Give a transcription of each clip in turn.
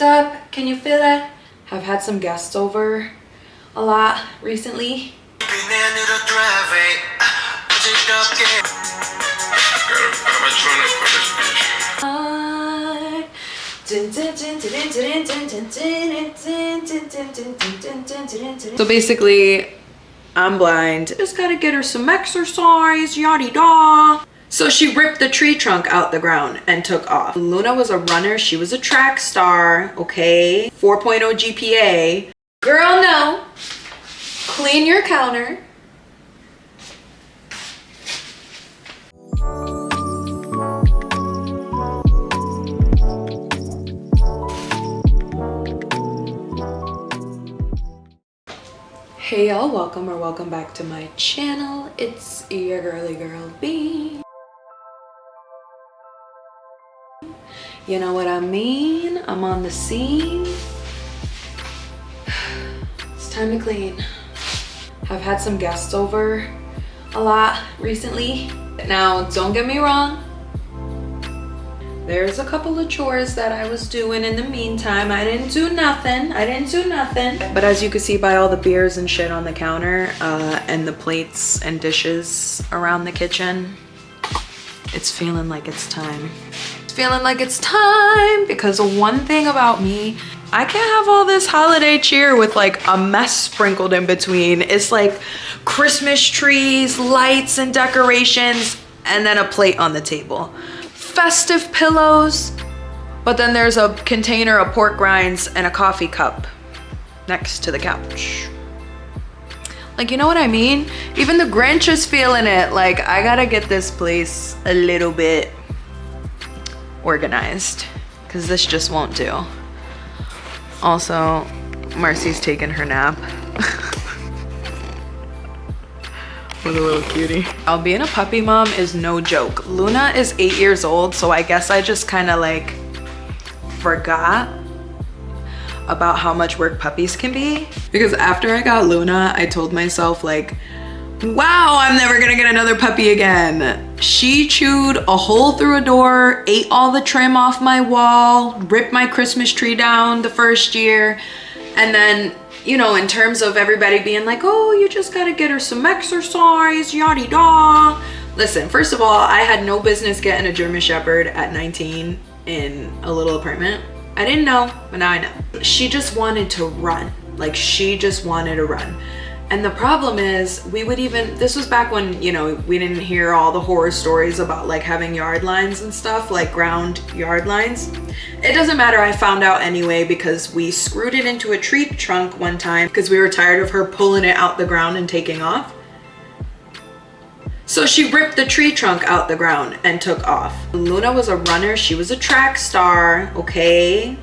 Stop. Can you feel that? I've had some guests over a lot recently. So basically, I'm blind. Just gotta get her some exercise, yada da. So she ripped the tree trunk out the ground and took off. Luna was a runner. She was a track star, okay? 4.0 GPA. Girl, no. Clean your counter. Hey y'all, welcome back to my channel. It's your girly girl B. You know what I mean? I'm on the scene. It's time to clean. I've had some guests over a lot recently. Now, don't get me wrong. There's a couple of chores that I was doing in the meantime. I didn't do nothing. But as you can see by all the beers and shit on the counter and the plates and dishes around the kitchen, it's feeling like it's time. It's feeling like it's time because one thing about me, I can't have all this holiday cheer with like a mess sprinkled in between. It's like Christmas trees, lights and decorations, and then a plate on the table. Festive pillows, but then there's a container of pork rinds and a coffee cup next to the couch. Like, you know what I mean? Even the Grinch is feeling it. Like, I gotta get this place a little bit organized because this just won't do. Also, Marcy's taking her nap. What a little cutie. Being a puppy mom is no joke. Luna is 8 years old, so I guess I just kind of like forgot about how much work puppies can be. Because after I got Luna, I told myself like, wow, I'm never gonna get another puppy again. She chewed a hole through a door, ate all the trim off my wall, ripped my Christmas tree down the first year, and then, you know, in terms of everybody being like, oh, you just gotta get her some exercise, yada da. Listen, first of all, I had no business getting a German Shepherd at 19 in a little apartment. I didn't know, but now I know. She just wanted to run. Like, she just wanted to run. And the problem is, this was back when, you know, we didn't hear all the horror stories about like having yard lines and stuff, like ground yard lines. It doesn't matter, I found out anyway because we screwed it into a tree trunk one time because we were tired of her pulling it out the ground and taking off. So she ripped the tree trunk out the ground and took off. Luna was a runner, she was a track star, okay?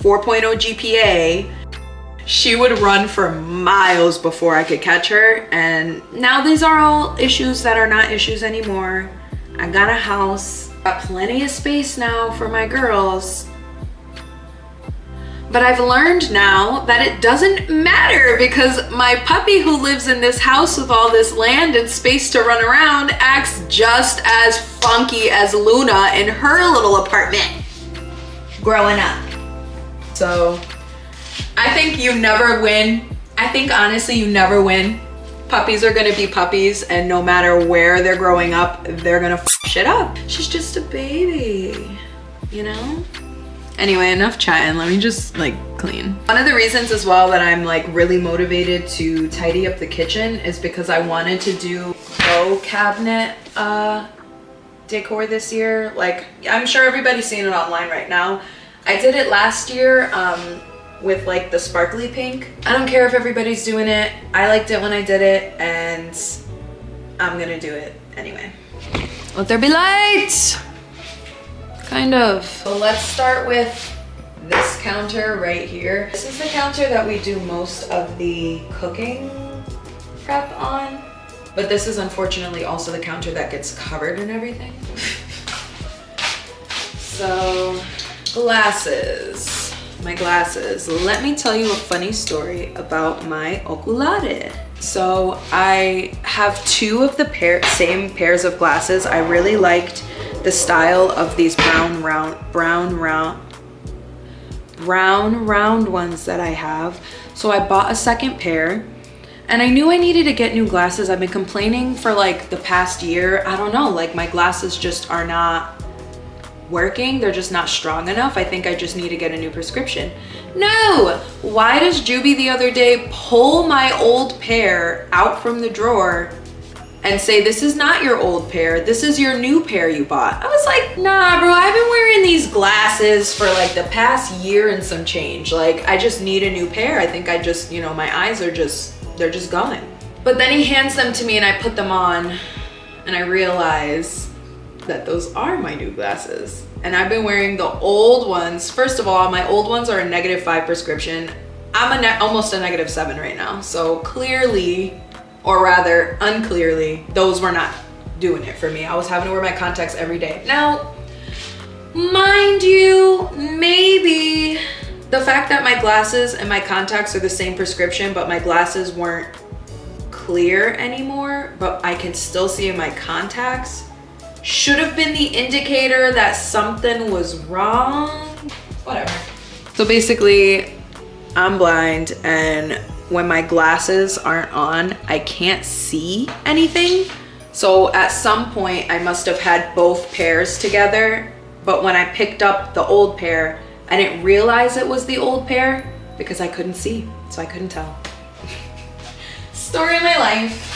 4.0 GPA. She would run for miles before I could catch her. And now these are all issues that are not issues anymore. I got a house, got plenty of space now for my girls. But I've learned now that it doesn't matter because my puppy who lives in this house with all this land and space to run around acts just as funky as Luna in her little apartment growing up. So I think you never win. I think honestly you never win. Puppies are gonna be puppies, and no matter where they're growing up, they're gonna f shit up. She's just a baby, you know? Anyway, enough chatting. Let me just like clean. One of the reasons as well that I'm like really motivated to tidy up the kitchen is because I wanted to do bow cabinet decor this year. Like, I'm sure everybody's seeing it online right now. I did it last year with like the sparkly pink. I don't care if everybody's doing it. I liked it when I did it and I'm gonna do it anyway. Let there be light! Kind of. So let's start with this counter right here. This is the counter that we do most of the cooking prep on. But this is unfortunately also the counter that gets covered in everything. So, glasses. My glasses. Let me tell you a funny story about my oculare. So I have two of the same pairs of glasses. I really liked the style of these brown round brown round ones that I have. So I bought a second pair, and I knew I needed to get new glasses. I've been complaining for like the past year. I don't know, like my glasses just are not working. They're just not strong enough. I think I just need to get a new prescription. No! Why does Juby the other day pull my old pair out from the drawer and say, this is not your old pair, this is your new pair you bought? I was like, nah, bro, I've been wearing these glasses for like the past year and some change. Like, I just need a new pair. I think I just, you know, my eyes are just, they're just going. But then he hands them to me and I put them on and I realize that those are my new glasses. And I've been wearing the old ones. First of all, my old ones are a -5 prescription. I'm almost a -7 right now. So clearly, or rather unclearly, those were not doing it for me. I was having to wear my contacts every day. Now, mind you, maybe the fact that my glasses and my contacts are the same prescription, but my glasses weren't clear anymore, but I can still see in my contacts, should have been the indicator that something was wrong. Whatever. So basically, I'm blind, and when my glasses aren't on, I can't see anything. So at some point, I must have had both pairs together, but when I picked up the old pair, I didn't realize it was the old pair because I couldn't see, so I couldn't tell. Story of my life.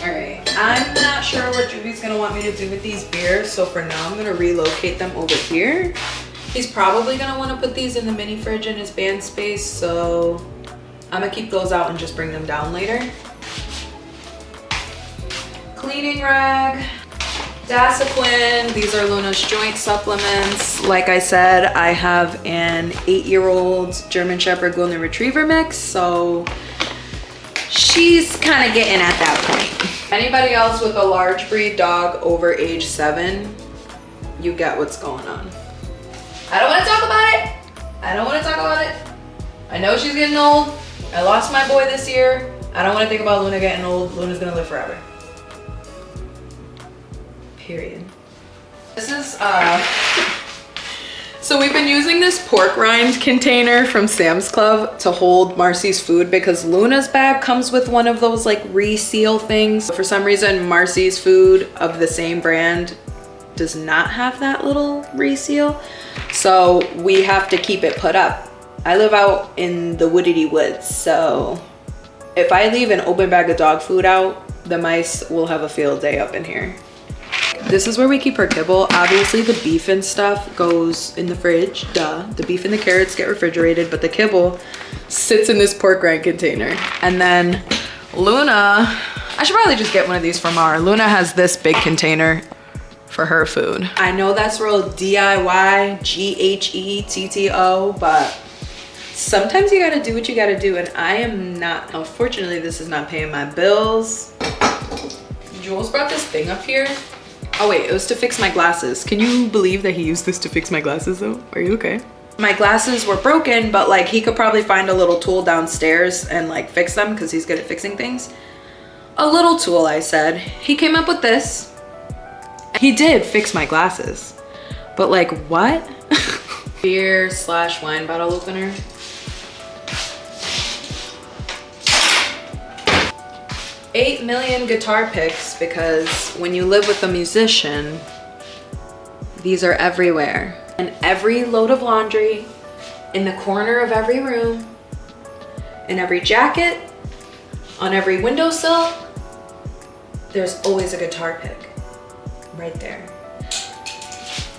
All right, I'm not sure what Juby's gonna want me to do with these beers, so for now I'm gonna relocate them over here. He's probably gonna wanna put these in the mini fridge in his band space, so I'm gonna keep those out and just bring them down later. Cleaning rag, Dasaquin. These are Luna's joint supplements. Like I said, I have an 8-year-old German Shepherd Golden Retriever mix, so she's kind of getting at that point. Anybody else with a large breed dog over age 7, you get what's going on. I don't want to talk about it. I don't want to talk about it. I know she's getting old. I lost my boy this year. I don't want to think about Luna getting old. Luna's gonna live forever. Period. This is, so we've been using this pork rind container from Sam's Club to hold Marcy's food because Luna's bag comes with one of those like reseal things. For some reason, Marcy's food of the same brand does not have that little reseal. So we have to keep it put up. I live out in the woodedy woods, so if I leave an open bag of dog food out, the mice will have a field day up in here. This is where we keep our kibble. Obviously the beef and stuff goes in the fridge, duh. The beef and the carrots get refrigerated, but the kibble sits in this pork rind container. And then Luna, I should probably just get one of these from our. Luna has this big container for her food. I know that's real DIY, GHETTO, but sometimes you gotta do what you gotta do, and I am not, unfortunately, this is not paying my bills. Jules brought this thing up here. Oh wait, it was to fix my glasses. Can you believe that he used this to fix my glasses though? Are you okay? My glasses were broken, but like he could probably find a little tool downstairs and like fix them because he's good at fixing things. A little tool, I said. He came up with this. He did fix my glasses, but like what? Beer / wine bottle opener. $8 million guitar picks, because when you live with a musician, these are everywhere. And every load of laundry, in the corner of every room, in every jacket, on every windowsill, there's always a guitar pick right there.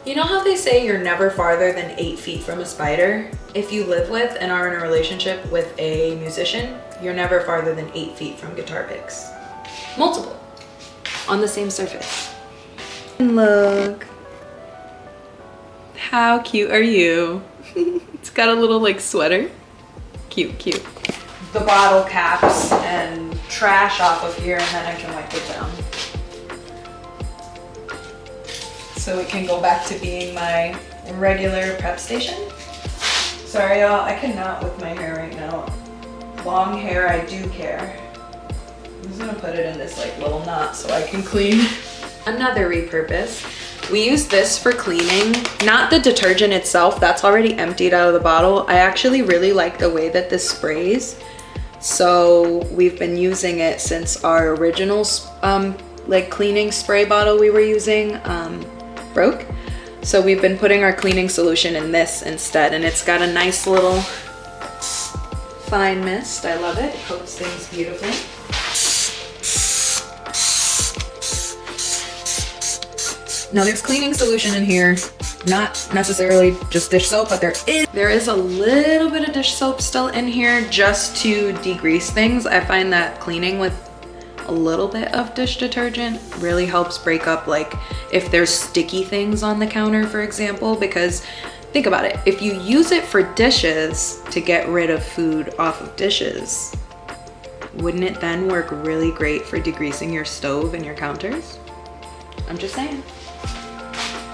You know how they say you're never farther than 8 feet from a spider? If you live with and are in a relationship with a musician, you're never farther than 8 feet from guitar picks. Multiple, on the same surface. And look, how cute are you? It's got a little like sweater. Cute, cute. The bottle caps and trash off of here, and then I can wipe it down. So it can go back to being my regular prep station. Sorry y'all, I cannot with my hair right now. Long hair, I do care. I'm just gonna put it in this like little knot so I can clean. Another repurpose. We use this for cleaning, not the detergent itself, that's already emptied out of the bottle. I actually really like the way that this sprays. So we've been using it since our original like cleaning spray bottle we were using broke. So we've been putting our cleaning solution in this instead, and it's got a nice little fine mist. I love it. It coats things beautifully. Now there's cleaning solution in here, not necessarily just dish soap, but there is a little bit of dish soap still in here just to degrease things. I find that cleaning with a little bit of dish detergent really helps break up, like if there's sticky things on the counter, for example, because think about it, if you use it for dishes to get rid of food off of dishes, wouldn't it then work really great for degreasing your stove and your counters? I'm just saying.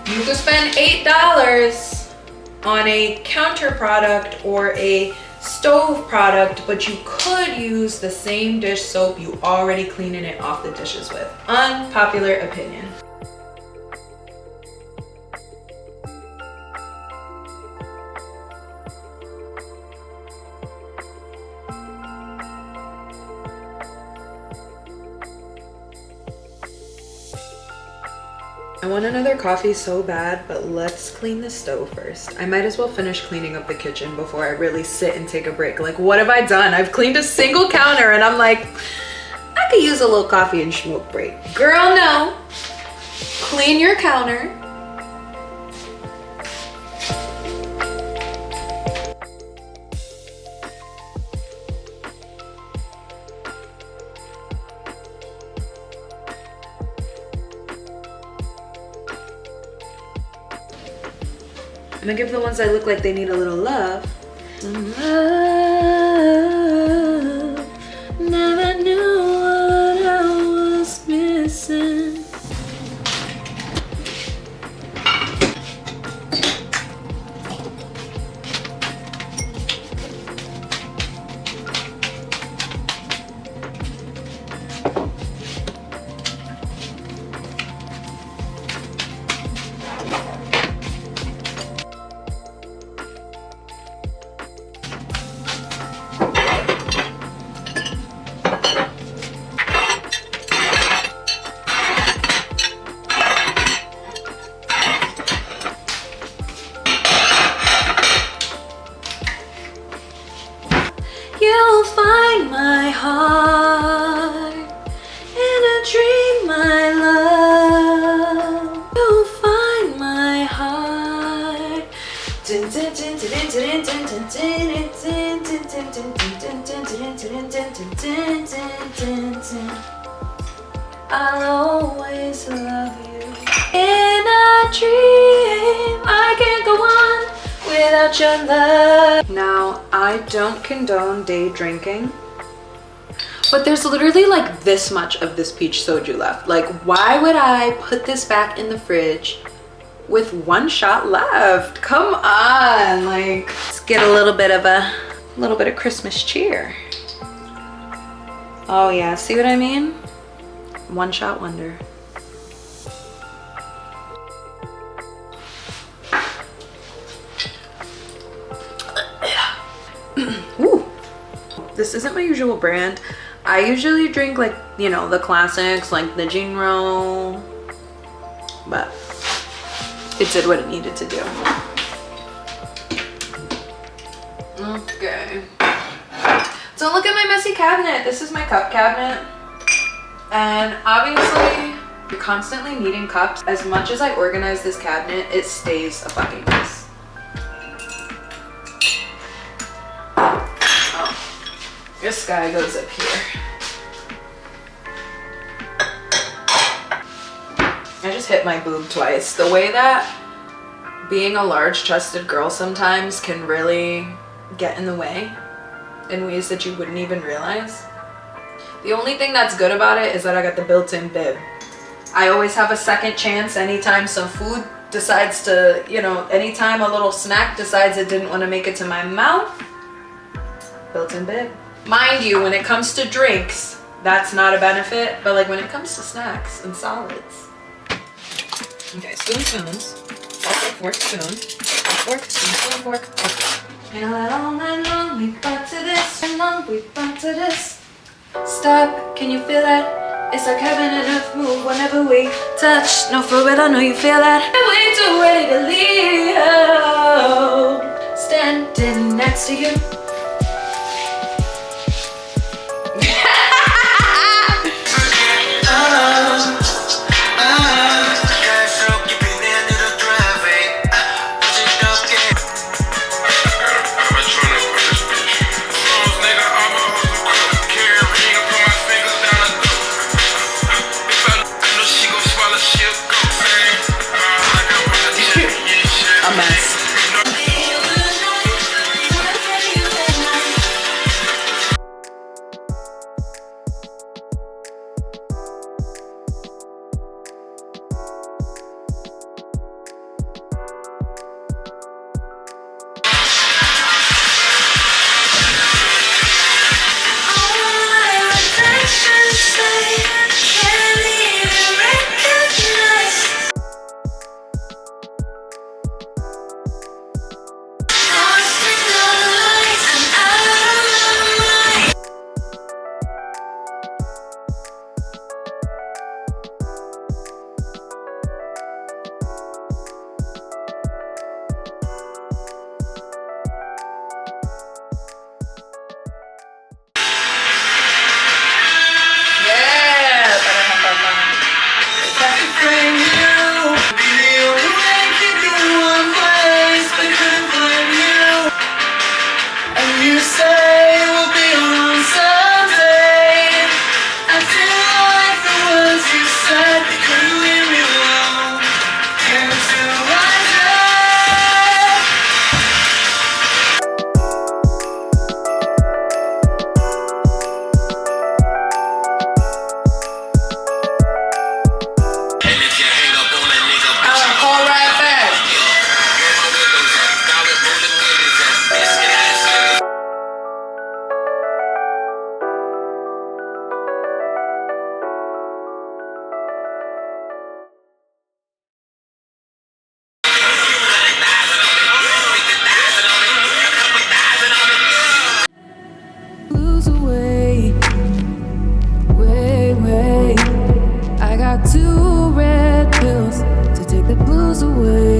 You could spend $8 on a counter product or a stove product, but you could use the same dish soap you already cleaning it off the dishes with. Unpopular opinion. I want another coffee so bad, but let's clean the stove first. I might as well finish cleaning up the kitchen before I really sit and take a break. Like, what have I done? I've cleaned a single counter and I'm like, I could use a little coffee and smoke break. Girl, no. Clean your counter. I'm gonna give the ones that look like they need a little love. Love, never knew what I was missing. You'll find my heart in a dream, my love. You'll find my heart. I'll always love you. In a dream, I can't go on without your love. Now, I don't condone day drinking, but there's literally like this much of this peach soju left. Like, why would I put this back in the fridge with one shot left? Come on, like, let's get a little bit of Christmas cheer. Oh yeah, see what I mean? One shot wonder. Ooh. This isn't my usual brand. I usually drink, like, you know, the classics, like the Jinro, but it did what it needed to do. Okay. So look at my messy cabinet. This is my cup cabinet. And obviously, you're constantly needing cups. As much as I organize this cabinet, it stays a fucking mess. Oh, this guy goes up here. I just hit my boob twice. The way that being a large chested girl sometimes can really get in the way in ways that you wouldn't even realize. The only thing that's good about it is that I got the built-in bib. I always have a second chance anytime some food decides to, you know, anytime a little snack decides it didn't want to make it to my mouth. Built-in bib. Mind you, when it comes to drinks, that's not a benefit, but like when it comes to snacks and solids. Okay, spoons. Fork, spoon. Fork, spoon, fork. And all night long we fought to this, and long we fought to this. Stop, can you feel that? It's like heaven and earth move whenever we touch. No, for real, I know you feel that. Way too ready to leave. Standing next to you. I got 2 red pills to take the blues away.